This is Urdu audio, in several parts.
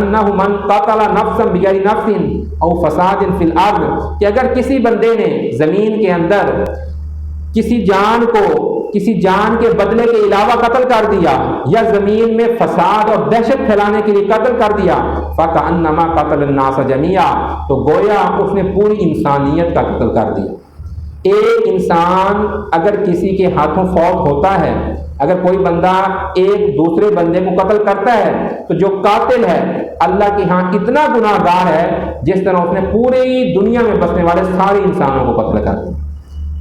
انہ من قتل نفسا بغیر نفس او فساد فی الارض، کہ اگر کسی بندے نے زمین کے اندر کسی جان کے بدلے کے علاوہ قتل کر دیا، یا زمین میں فساد اور دہشت پھیلانے کے لیے قتل کر دیا، فَكَأَنَّمَا قَتَلَ النَّاسَ جَمِيعًا، تو گویا اس نے پوری انسانیت کا قتل کر دیا۔ ایک انسان اگر کسی کے ہاتھوں فوت ہوتا ہے، اگر کوئی بندہ ایک دوسرے بندے کو قتل کرتا ہے، تو جو قاتل ہے اللہ کے ہاں اتنا گناہ گار ہے جس طرح اس نے پوری دنیا میں بسنے والے سارے انسانوں کو قتل کر دیا۔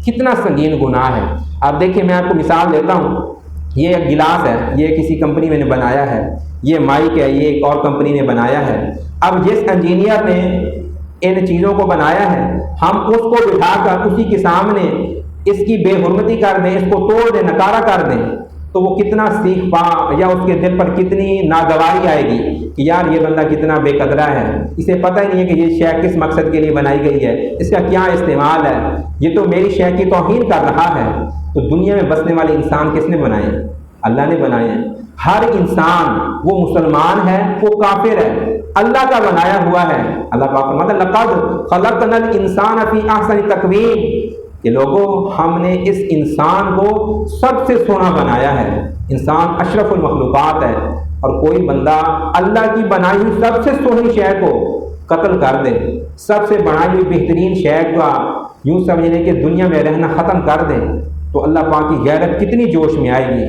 کتنا سنگین گناہ ہے۔ آپ دیکھیں، میں آپ کو مثال دیتا ہوں، یہ ایک گلاس ہے، یہ کسی کمپنی میں نے بنایا ہے، یہ مائک ہے، یہ ایک اور کمپنی نے بنایا ہے۔ اب جس انجینئر نے ان چیزوں کو بنایا ہے، ہم اس کو بٹھا کر اسی کے سامنے اس کی بے حرمتی کر دیں، اس کو توڑ دیں، نکارہ کر دیں، تو وہ کتنا سیکھ پا، یا اس کے دل پر کتنی ناگواری آئے گی کہ یار یہ بندہ کتنا بے قدرہ ہے، اسے پتہ ہی نہیں ہے کہ یہ شے کس مقصد کے لیے بنائی گئی ہے، اس کا کیا استعمال ہے، یہ تو میری شے کی توہین کر رہا ہے۔ تو دنیا میں بسنے والے انسان کس نے بنائے ہیں؟ اللہ نے بنائے ہیں۔ ہر انسان، وہ مسلمان ہے، وہ کافر ہے، اللہ کا بنایا ہوا ہے۔ اللہ پاک فرماتا ہے لقد خلقنا الانسان فی احسن تقویم، کہ لوگوں ہم نے اس انسان کو سب سے سونا بنایا ہے۔ انسان اشرف المخلوقات ہے، اور کوئی بندہ اللہ کی بنائی ہوئی سب سے سونی شے کو قتل کر دے، سب سے بنائی ہوئی بہترین شے کا یوں سمجھنے کہ دنیا میں رہنا ختم کر دے، تو اللہ پاک کی غیرت کتنی جوش میں آئے گی۔